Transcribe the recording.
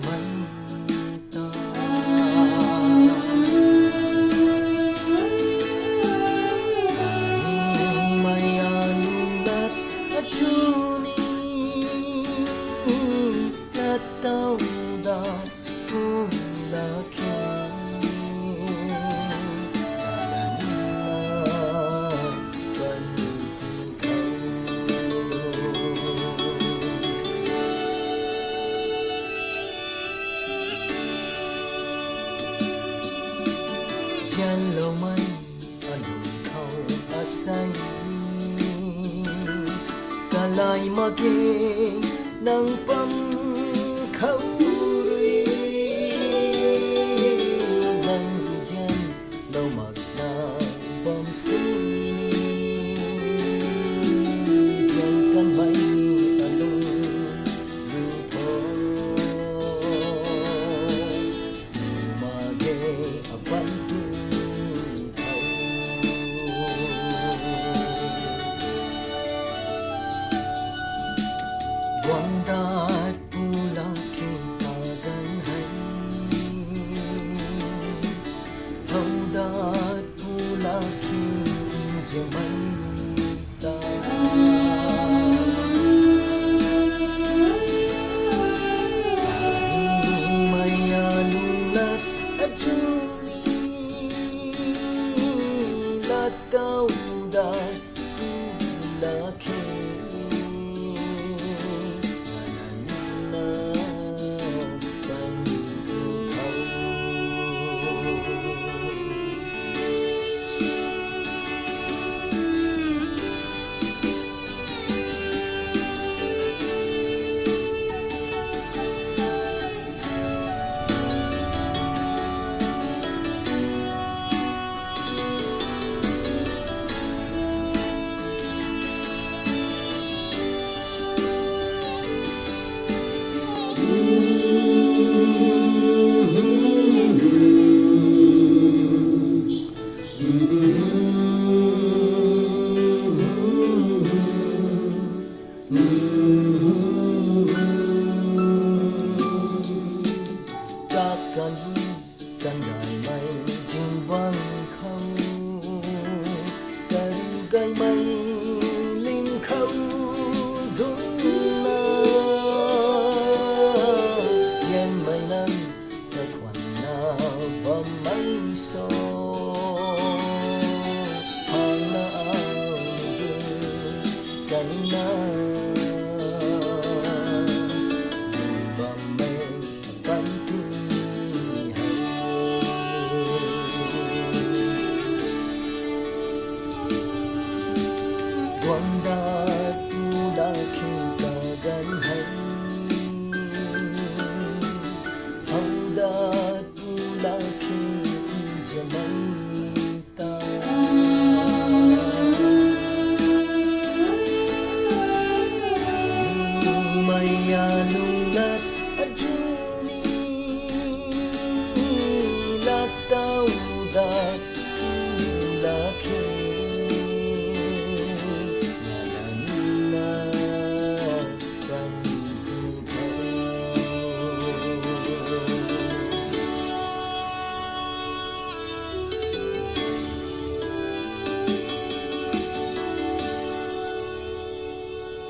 mai ta sai mai anulat achuni katau da pula ke Chan lâu mai alung khâu asai ta lại mà kê nang pam khâu ri nang jan lâu mặc na bom sinh jan kan mai alung ri tho ma ge apan Wandat pula kita gan hai Wandat pula kita mai ta Sai mai anulat achuni latau da pula ke Takkan kan gai mai jin vang khâu kan gai mai lim khâu đúng na chen mai nan ta khoan na và mai so hang na ao kan na Wanda